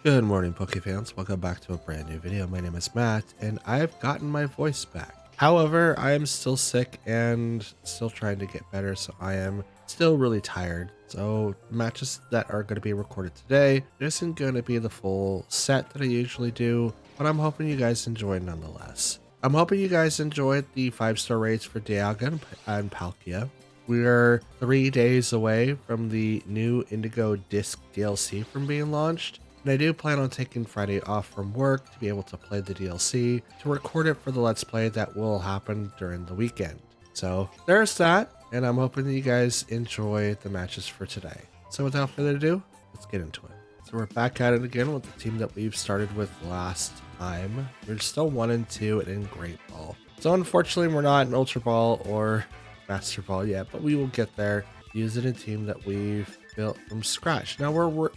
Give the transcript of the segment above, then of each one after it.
Good morning, Poke fans. Welcome back to a brand new video. My name is Matt, and I've gotten my voice back. However, I am still sick and still trying to get better, so I am still really tired. So the matches that are going to be recorded today isn't going to be the full set that I usually do, but I'm hoping you guys enjoy nonetheless. I'm hoping you guys enjoyed the 5-star raids for Dialga and Palkia. We are 3 days away from the new Indigo Disc DLC from being launched. And I do plan on taking Friday off from work to be able to play the DLC, to record it for the Let's Play that will happen during the weekend. So there's that, and I'm hoping that you guys enjoy the matches for today. So without further ado, let's get into it. So we're back at it again with the team that we've started with last time. We're still 1 and 2 in Great Ball. So unfortunately, we're not in Ultra Ball or Master Ball yet, but we will get there using a team that we've built from scratch. Now we're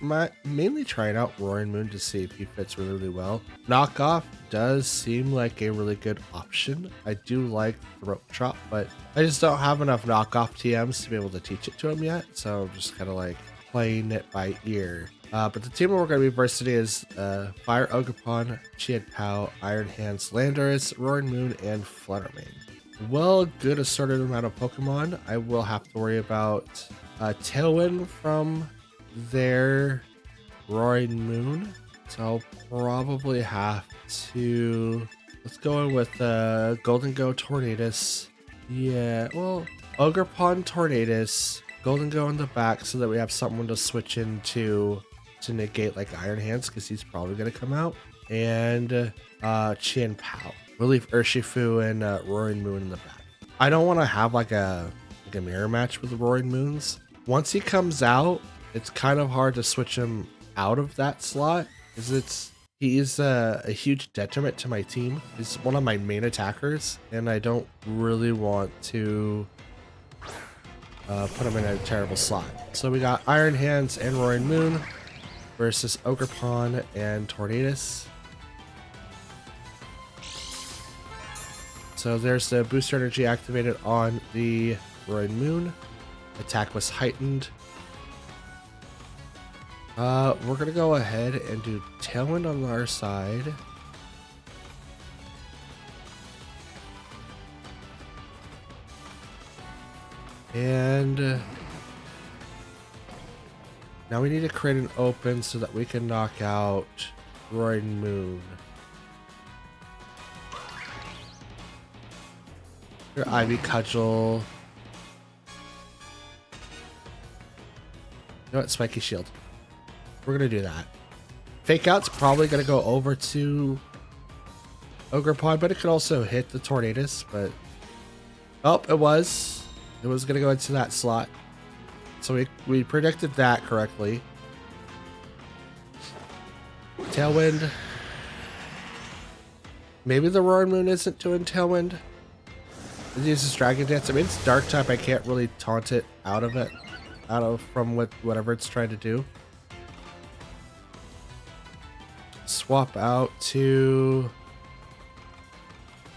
mainly trying out Roaring Moon to see if he fits really well. Knockoff does seem like a really good option. I do like Throat Chop, but I just don't have enough knockoff TMs to be able to teach it to him yet, so I'm just kind of like playing it by ear. But the team we're going to be versing is Fire Ogerpon, Chiad-Pao, Iron Hands, Landorus, Roaring Moon, and Fluttermane. Well, good assorted amount of Pokemon. I will have to worry about Tailwind from their Roaring Moon, so I'll probably have to, let's go in with Golden Go Tornadus. Yeah, well, Ogerpon Tornadus, Golden Go in the back so that we have someone to switch into to negate like Iron Hands, because he's probably going to come out, and Chiad-Pao. Relief Urshifu and Roaring Moon in the back. I don't want to have like a mirror match with the Roaring Moons. Once he comes out, it's kind of hard to switch him out of that slot, because he is a huge detriment to my team. He's one of my main attackers, and I don't really want to put him in a terrible slot. So we got Iron Hands and Roaring Moon versus Ogerpon and Tornadus. So there's the booster energy activated on the Roaring Moon. Attack was heightened. We're going to go ahead and do Tailwind on our side. And now we need to create an open so that we can knock out Roaring Moon. Your Ivy Cudgel. You know what? Spiky Shield. We're going to do that. Fake Out's probably going to go over to Ogerpon, but it could also hit the Tornadus. But oh, it was going to go into that slot. So we predicted that correctly. Tailwind. Maybe the Roaring Moon isn't doing Tailwind. It uses Dragon Dance. I mean, it's Dark type. I can't really taunt it out of from whatever it's trying to do. Swap out to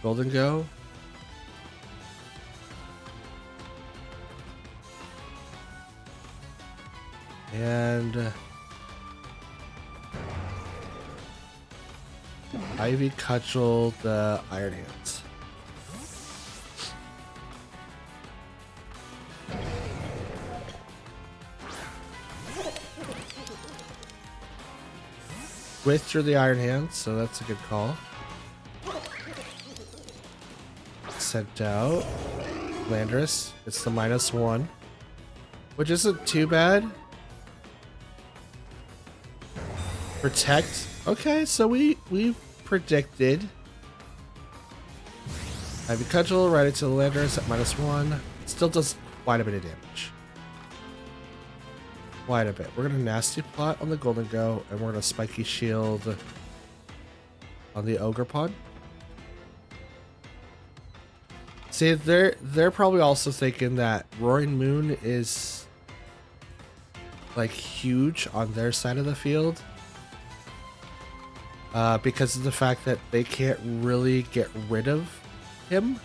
Golden Go. And Ivy Cudgel the Iron Hands. Way through the Iron Hands, so that's a good call. Sent out Landorus. It's the -1, which isn't too bad. Protect. Okay, so we've predicted. Ivy Cudgel right into the Landorus at -1. Still does quite a bit of damage. Quite a bit. We're gonna Nasty Plot on the Golden Go, and we're gonna Spiky Shield on the Ogerpon. See, they're probably also thinking that Roaring Moon is like huge on their side of the field, because of the fact that they can't really get rid of him.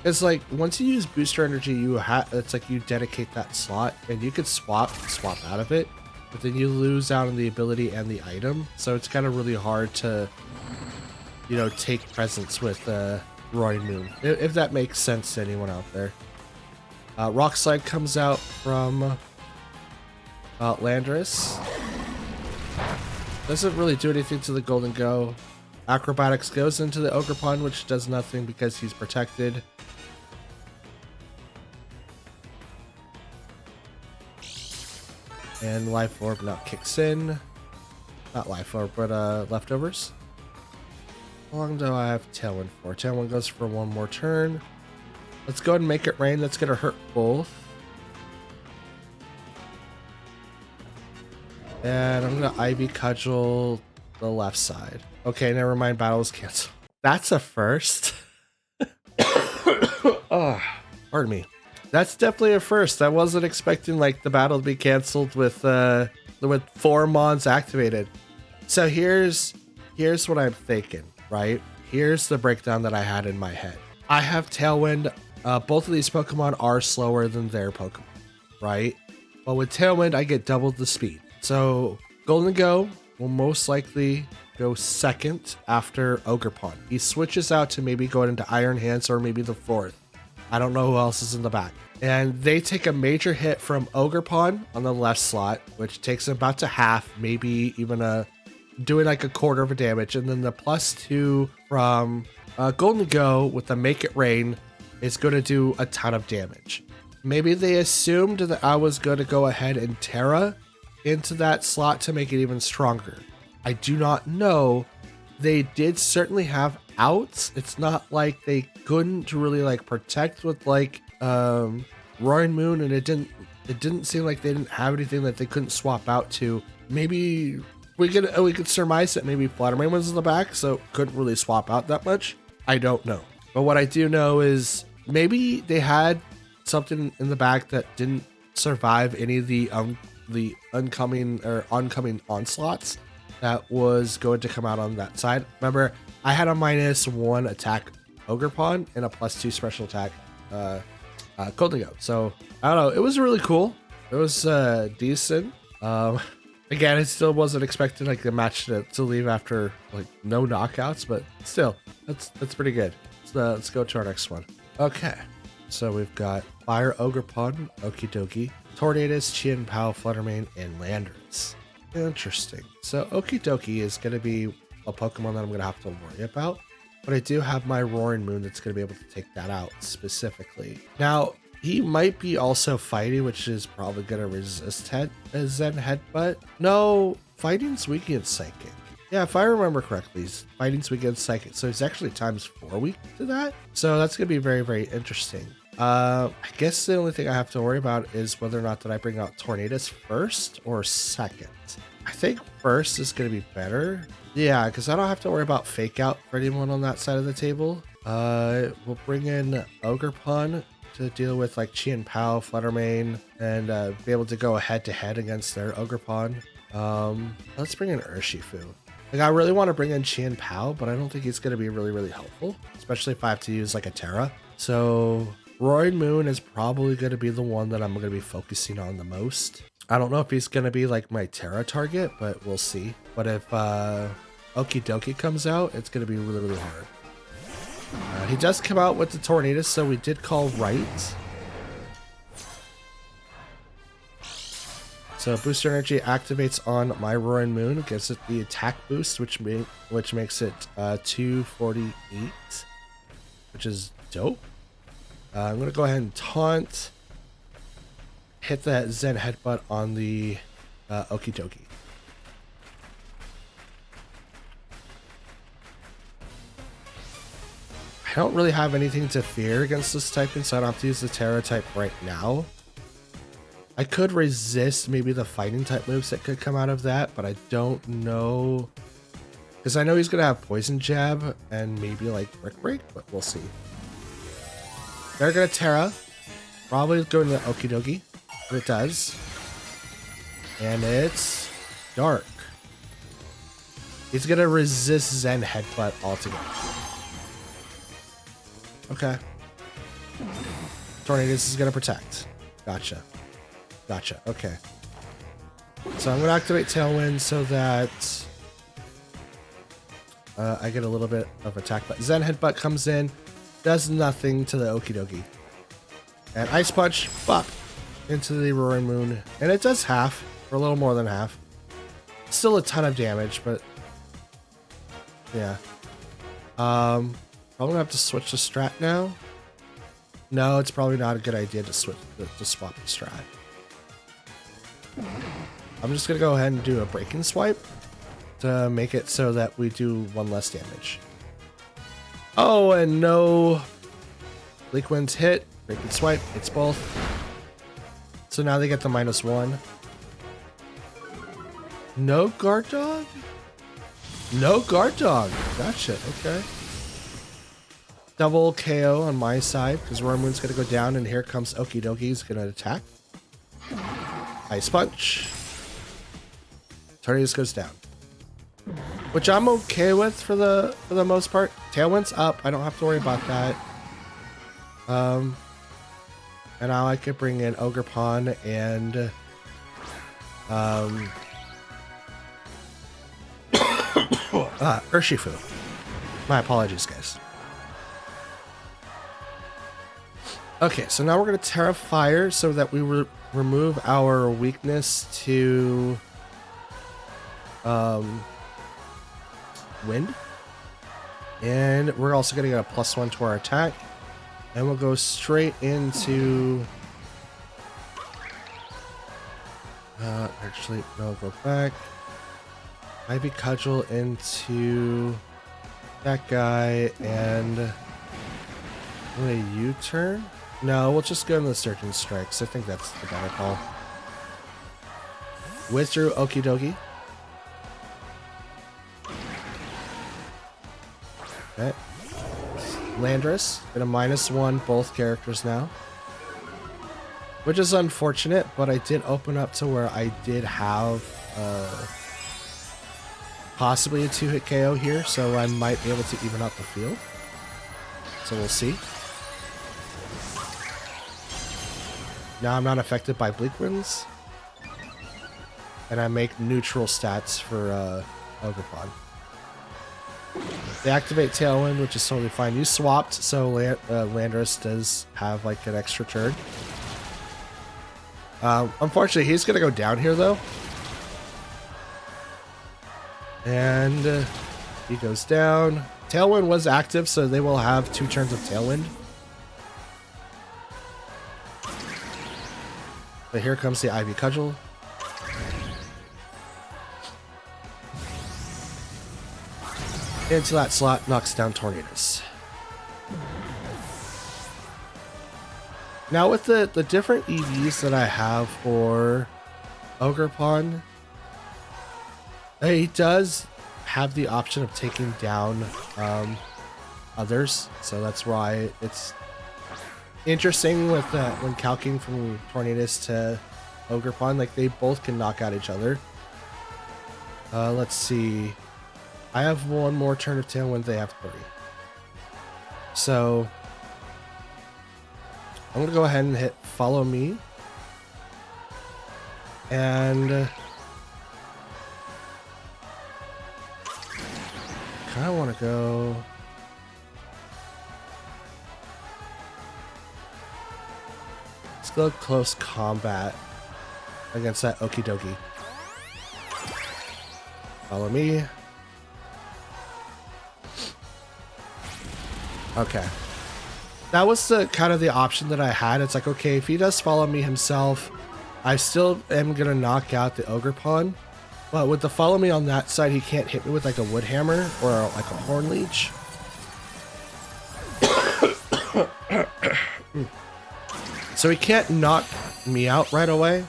It's like once you use booster energy, it's like you dedicate that slot, and you could swap out of it. but then you lose out on the ability and the item. So it's kind of really hard to, you know, take presents with Roaring Moon, if that makes sense to anyone out there. Rock Slide comes out from Landorus. Doesn't really do anything to the Golden Go. Acrobatics goes into the Ogerpon, which does nothing because he's protected. And Life Orb now kicks in. Not Life Orb, but Leftovers. How long do I have Tailwind for? Tailwind goes for one more turn. Let's go ahead and make it rain. That's going to hurt both. And I'm going to Ivy Cudgel the left side. Okay, never mind. Battle is canceled. That's a first. Oh, pardon me. That's definitely a first. I wasn't expecting like the battle to be canceled with 4 Mons activated. So here's what I'm thinking, right? Here's the breakdown that I had in my head. I have Tailwind. Both of these Pokemon are slower than their Pokemon, right? But with Tailwind, I get double the speed. So Golden Go will most likely go second after Ogerpon. He switches out to maybe going into Iron Hands or maybe the 4th. I don't know who else is in the back. And they take a major hit from Ogerpon on the left slot, which takes about to half, maybe even doing like a quarter of a damage. And then the +2 from Golden Go with the Make It Rain is going to do a ton of damage. Maybe they assumed that I was going to go ahead and Terra into that slot to make it even stronger. I do not know. They did certainly have outs. It's not like they couldn't really like protect with like Roaring Moon, and it didn't seem like they didn't have anything that they couldn't swap out to. Maybe we could surmise that maybe Fluttermane was in the back, so couldn't really swap out that much. I don't know. But what I do know is maybe they had something in the back that didn't survive any of the oncoming onslaughts that was going to come out on that side. Remember, I had a -1 attack Ogerpon and a +2 special attack Golden Go. So I don't know. It was really cool. It was decent. Again, I still wasn't expecting like the match to leave after like no knockouts, but still, that's pretty good. So, let's go to our next one. Okay, so we've got Fire Ogerpon, Okidoki, Tornadus, Chien-Pao, Fluttermane, and Landorus. Interesting. So Okidoki is going to be a Pokemon that I'm going to have to worry about, but I do have my Roaring Moon that's going to be able to take that out specifically. Now, he might be also fighting, which is probably going to resist Zen Headbutt. No, fighting's weak against Psychic. Yeah, if I remember correctly, fighting's weak against Psychic, so he's actually ×4 weak to that. So that's going to be very, very interesting. I guess the only thing I have to worry about is whether or not that I bring out Tornadus first or second. I think first is going to be better. Yeah, because I don't have to worry about Fake Out for anyone on that side of the table. We'll bring in Ogerpon to deal with like Chien-Pao, Fluttermane, and be able to go head-to-head against their Ogerpon. Let's bring in Urshifu. Like, I really want to bring in Chien-Pao, but I don't think he's going to be really, really helpful, especially if I have to use like a Terra. So Roaring Moon is probably going to be the one that I'm going to be focusing on the most. I don't know if he's going to be like my Terra target, but we'll see. But if Okidoki comes out, it's going to be really, really hard. He does come out with the Tornadus, so we did call right. So Booster Energy activates on my Roaring Moon, gives it the attack boost, which makes it 248, which is dope. I'm going to go ahead and taunt, hit that Zen Headbutt on the Okidoki. I don't really have anything to fear against this typing, so I don't have to use the Terra type right now. I could resist maybe the fighting type moves that could come out of that, but I don't know. Because I know he's going to have Poison Jab and maybe like Brick Break, but we'll see. They're going to Terra. Probably going to Okidoki, but it does. And it's Dark. He's going to resist Zen Headbutt altogether. Okay. Tornadus is going to protect. Gotcha. Gotcha. Okay. So I'm going to activate Tailwind so that I get a little bit of attack. But Zen Headbutt comes in, does nothing to the Okie Dokie. And Ice Punch, bop, into the Roaring Moon. And it does half, or a little more than half. Still a ton of damage, but yeah. Probably gonna have to switch the strat now. No, it's probably not a good idea to swap the strat. I'm just gonna go ahead and do a Breaking Swipe to make it so that we do 1 less damage. Oh, and no Bleak Winds hit. Breaking Swipe, it's both. So now they get the -1. No Guard Dog? No Guard Dog. Gotcha, okay. Double KO on my side because Roaring Moon's gonna go down, and here comes Okie Dokie. He's gonna attack. Ice Punch. Tornadus goes down, which I'm okay with for the most part. Tailwind's up. I don't have to worry about that. And now I could bring in Ogerpon and Urshifu. My apologies, guys. Okay, so now we're going to Terra Fire so that we remove our weakness to Wind. And we're also going to get a +1 to our attack. And we'll go straight into... actually, no, go back. Ivy Cudgel into that guy, and I'm gonna U-turn. No, we'll just go into the Surgeon Strikes. I think that's the better call. Withdrew Okie Dokie. Okay. Landorus, at a -1, both characters now. Which is unfortunate, but I did open up to where I did have possibly a 2-hit KO here, so I might be able to even out the field. So we'll see. Now I'm not affected by Bleak Winds. And I make neutral stats for Ogerpon. They activate Tailwind, which is totally fine. You swapped, so Landorus does have like an extra turn. Unfortunately, he's going to go down here, though. And he goes down. Tailwind was active, so they will have 2 turns of Tailwind. But here comes the Ivy Cudgel. Into that slot, knocks down Tornadus. Now with the different EVs that I have for Ogerpon, he does have the option of taking down others, so that's why it's interesting with when calcing from Tornadus to Ogerpon. Like, they both can knock out each other. Let's see. I have 1 more turn of Tailwind, they have 3. So I'm gonna go ahead and hit Follow Me. And kinda wanna go... Let's go close combat against that Okie Dokie. Follow Me. Okay. That was the kind of the option that I had. It's like, okay, if he does follow me himself, I still am gonna knock out the Ogerpon. But with the follow me on that side, he can't hit me with like a Wood Hammer or like a Horn Leech. So he can't knock me out right away.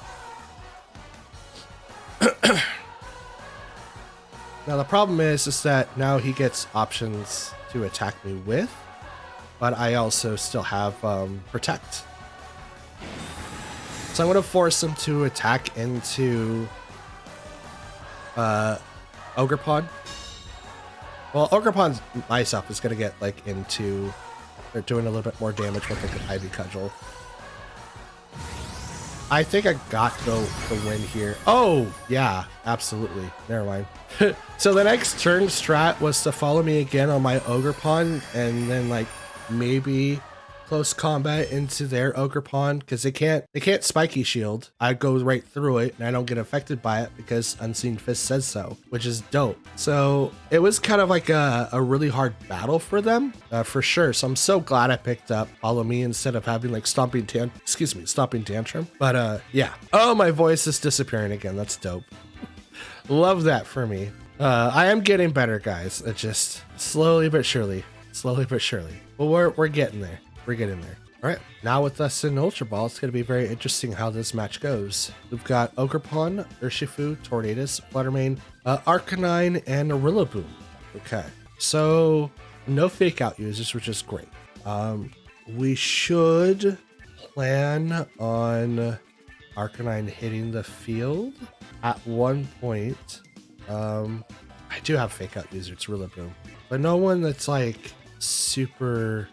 Now the problem is that now he gets options to attack me with. But I also still have Protect. So I'm going to force him to attack into Ogerpon. Well, Ogerpon myself is going to get like into... They're doing a little bit more damage with like an Ivy Cudgel. I think I got the win here. Oh, yeah, absolutely. Never mind. So the next turn strat was to follow me again on my Ogerpon and then like maybe close combat into their Ogerpon because they can't spiky shield. I go right through it and I don't get affected by it because Unseen Fist says so, which is dope. So it was kind of like a really hard battle for them, for sure. So I'm so glad I picked up Follow Me instead of having like Stomping Tantrum. But yeah. Oh, my voice is disappearing again. That's dope. Love that for me. I am getting better, guys. It just slowly but surely. Well, we're getting there. We're getting there. All right, now with us in Ultra Ball, it's going to be very interesting how this match goes. We've got Ogerpon, Urshifu, Tornadus, Fluttermane, Arcanine, and Rillaboom. Okay, so no fake out users, which is great. We should plan on Arcanine hitting the field at one point. I do have fake out users, it's Rillaboom, but no one that's like super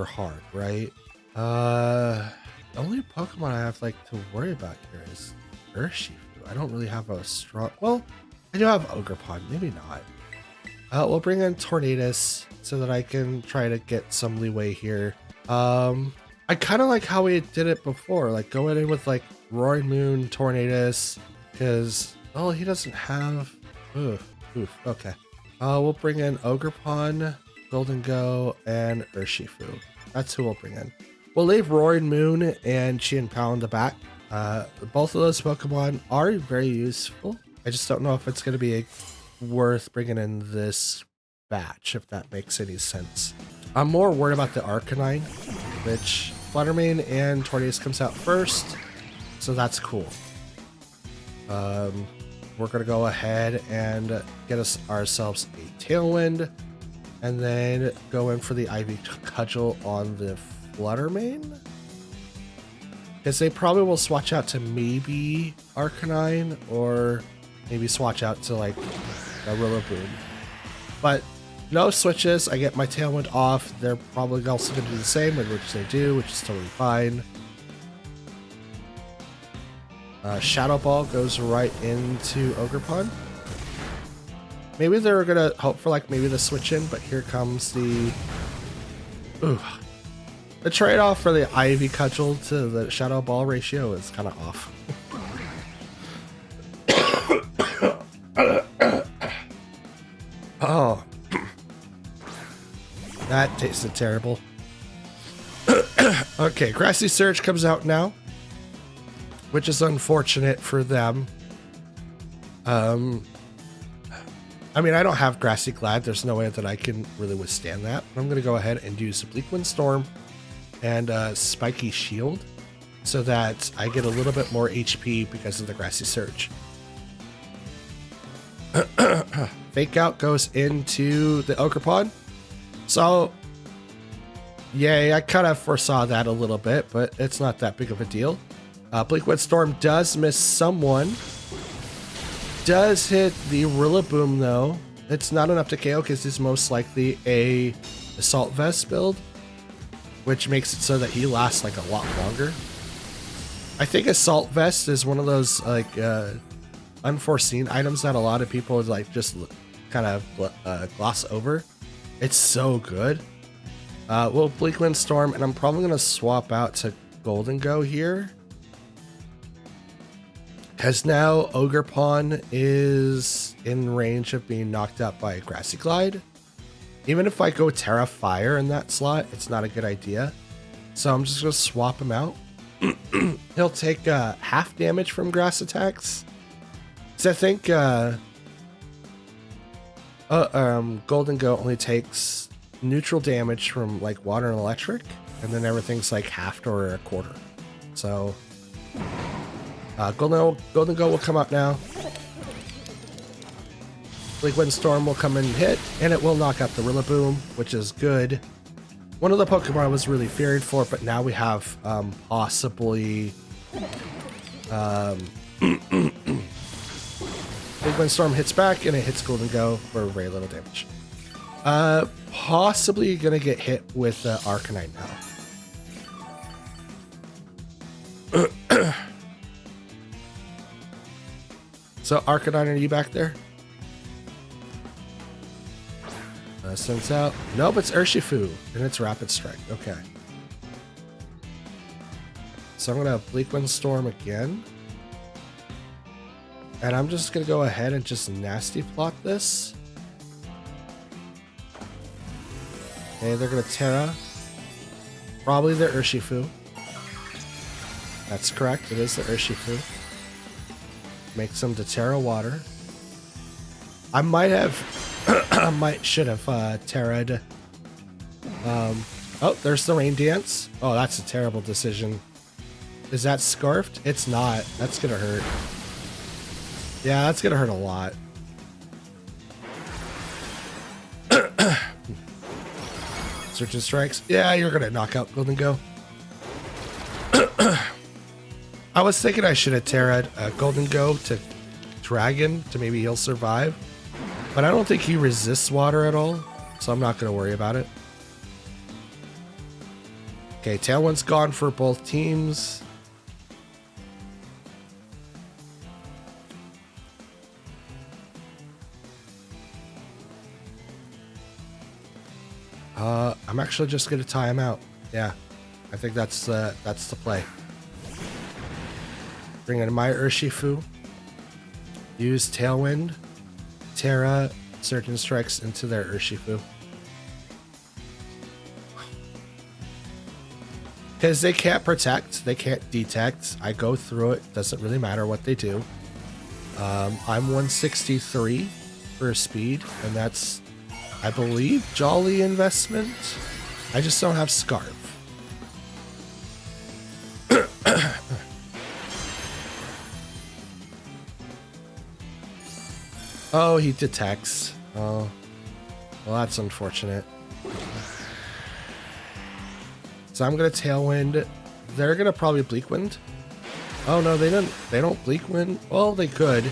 hard, right? The only Pokemon I have like to worry about here is Urshifu. I don't really have a strong, well, I do have Ogerpon, maybe not. We'll bring in Tornadus so that I can try to get some leeway here. I kind of like how we did it before, like going in with like Roaring Moon, Tornadus, because, oh, he doesn't have, okay. We'll bring in Ogerpon, Golden Go, and Urshifu. That's who we'll bring in. We'll leave Roaring Moon and Qianpao in the back. Both of those Pokemon are very useful. I just don't know if it's going to be worth bringing in this batch, if that makes any sense. I'm more worried about the Arcanine, which Fluttermane and Tornadus comes out first, so that's cool. We're going to go ahead and get ourselves a Tailwind, and then go in for the Ivy Cudgel on the Fluttermane. Because they probably will swatch out to maybe Arcanine, or maybe swatch out to like a Rillaboom. But no switches, I get my Tailwind off. They're probably also going to do the same, which they do, which is totally fine. Shadow Ball goes right into Ogerpon. Maybe they're gonna hope for like maybe the switch in, but here comes the trade-off for the Ivy Cudgel to the Shadow Ball ratio is kind of off. Oh, that tasted terrible. Okay, Grassy Surge comes out now, which is unfortunate for them. I mean, I don't have Grassy Glad. There's no way that I can really withstand that. But I'm going to go ahead and use Bleak Wind Storm and Spiky Shield so that I get a little bit more HP because of the Grassy Surge. Fake Out goes into the Ogerpon. So, yay, I kind of foresaw that a little bit, but it's not that big of a deal. Bleak Wind Storm does miss someone. Does hit the Rillaboom though. It's not enough to KO because it's most likely a Assault Vest build, which makes it so that he lasts like a lot longer. I think Assault Vest is one of those like unforeseen items that a lot of people like just kind of gloss over. It's so good. We'll Bleak Wind Storm, and I'm probably gonna swap out to Golden Go here. Because now Ogerpon is in range of being knocked out by a Grassy Glide. Even if I go Terra Fire in that slot, it's not a good idea. So I'm just going to swap him out. He'll take half damage from grass attacks. So I think Golden Go only takes neutral damage from like water and electric, and then everything's like halved or a quarter. So Golden Go will come out now. Bleak Wind Storm will come and hit, and it will knock out the Rillaboom, which is good. One of the Pokemon I was really feared for, but now we have possibly Bleak Wind Storm hits back, and it hits Golden Go for very little damage. Possibly gonna get hit with Arcanine now. So Arcanine, are you back there? Sends out. Nope, it's Urshifu, and it's Rapid Strike. Okay. So I'm gonna Bleak Wind Storm again. And I'm just gonna go ahead and just nasty plot this. Okay, they're gonna Terra. Probably the Urshifu. That's correct, it is the Urshifu. Makes them to Terra Water. I might have should have Terra'd. Oh, there's the Rain Dance. Oh, that's a terrible decision. Is that Scarfed? It's not. That's gonna hurt. Yeah, that's gonna hurt a lot. Search and Strikes. Yeah, you're gonna knock out Golden Go. I was thinking I should have Terra'd Golden Go to Dragon to maybe he'll survive. But I don't think he resists water at all, so I'm not going to worry about it. Okay, Tailwind's gone for both teams. I'm actually just going to tie him out. Yeah, I think that's the play. Bring in my Urshifu. Use Tailwind. Terra, Surge and Strikes into their Urshifu. Because they can't protect, they can't detect. I go through it, doesn't really matter what they do. I'm 163 for speed, and that's, I believe, Jolly Investment. I just don't have Scarf. Oh, he detects. Oh, well, that's unfortunate. So I'm gonna Tailwind. They're gonna probably Bleak Wind. Oh no, they didn't. They don't Bleak Wind. Well, they could.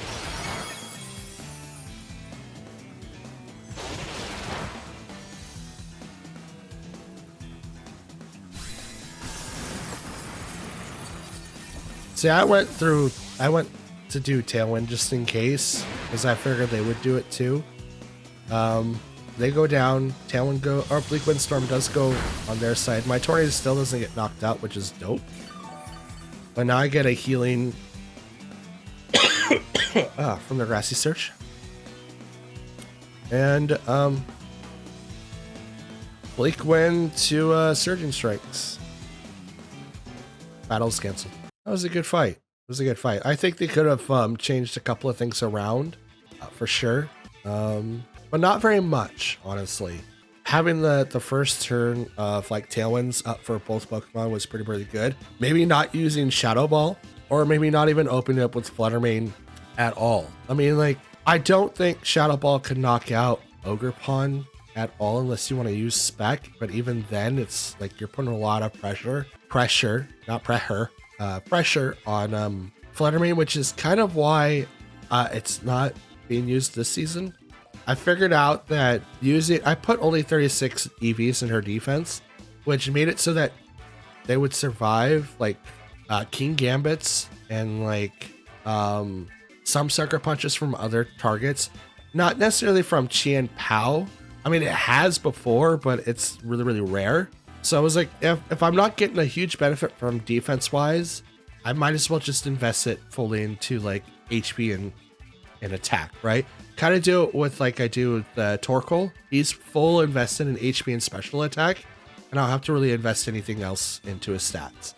See, I went to do Tailwind just in case, because I figured they would do it too. They go down, Tailwind go, or Bleak Wind Storm does go on their side. My Tornado still doesn't get knocked out, which is dope. But now I get a healing from the Grassy Search. And Bleak Wind to Surging Strikes. Battle's canceled. That was a good fight. It was a good fight. I think they could have changed a couple of things around, for sure. But not very much, honestly. Having the first turn of like Tailwinds up for both Pokemon was pretty good. Maybe not using Shadow Ball, or maybe not even opening up with Flutter Mane at all. I mean, like, I don't think Shadow Ball could knock out Ogerpon at all unless you want to use Spec. But even then, it's like you're putting a lot of pressure on Flutter Mane, which is kind of why it's not being used this season. I figured out that I put only 36 EVs in her defense, which made it so that they would survive like King Gambits and like some Sucker Punches from other targets, not necessarily from Qian Pao. I mean, it has before, but it's really rare. So I was like, if I'm not getting a huge benefit from defense wise, I might as well just invest it fully into like HP and attack, right? Kind of do it with like I do with Torkoal. He's full invested in HP and special attack, and I don't have to really invest anything else into his stats.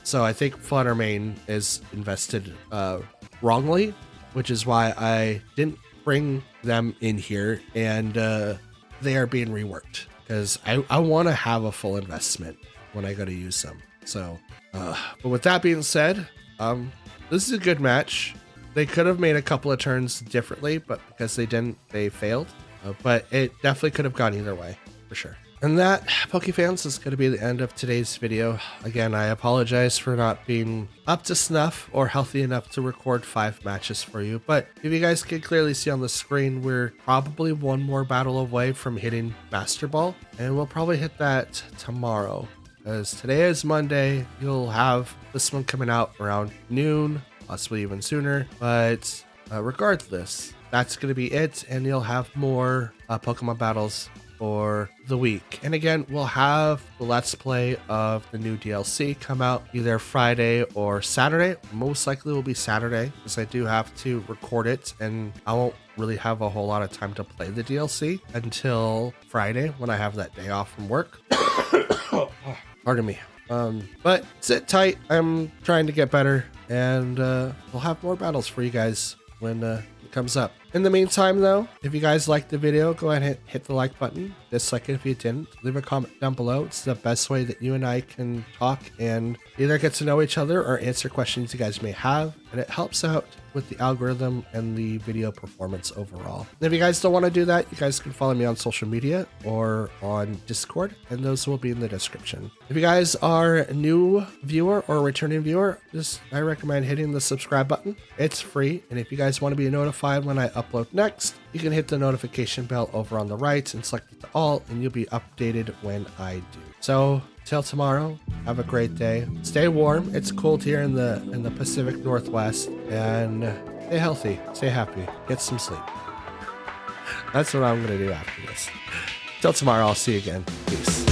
So I think Flutter Mane is invested wrongly, which is why I didn't bring them in here, and they are being reworked because I want to have a full investment when I go to use them. So, but with that being said, this is a good match. They could have made a couple of turns differently, but because they didn't, they failed. But it definitely could have gone either way, for sure. And that, Pokefans, is going to be the end of today's video. Again, I apologize for not being up to snuff or healthy enough to record 5 matches for you. But if you guys can clearly see on the screen, we're probably one more battle away from hitting Master Ball. And we'll probably hit that tomorrow. As today is Monday, you'll have this one coming out around noon, possibly even sooner. But regardless, that's going to be it, and you'll have more Pokemon battles for the week. And again, we'll have the Let's Play of the new DLC come out either Friday or Saturday. Most likely will be Saturday, because I do have to record it, and I won't really have a whole lot of time to play the DLC until Friday when I have that day off from work. Pardon me. But sit tight. I'm trying to get better, and we'll have more battles for you guys when it comes up. In the meantime, though, if you guys liked the video, go ahead and hit the like button. Dislike it if you didn't. Leave a comment down below. It's the best way that you and I can talk and either get to know each other or answer questions you guys may have. And it helps out with the algorithm and the video performance overall. And if you guys don't want to do that, you guys can follow me on social media or on Discord, and those will be in the description. If you guys are a new viewer or a returning viewer, I recommend hitting the subscribe button. It's free, and if you guys want to be notified when I upload next, you can hit the notification bell over on the right and select it to all, and you'll be updated when I do. So till tomorrow, have a great day. Stay warm. It's cold here in the Pacific Northwest, and stay healthy, stay happy, get some sleep. That's what I'm gonna do after this. Till tomorrow, I'll see you again. Peace.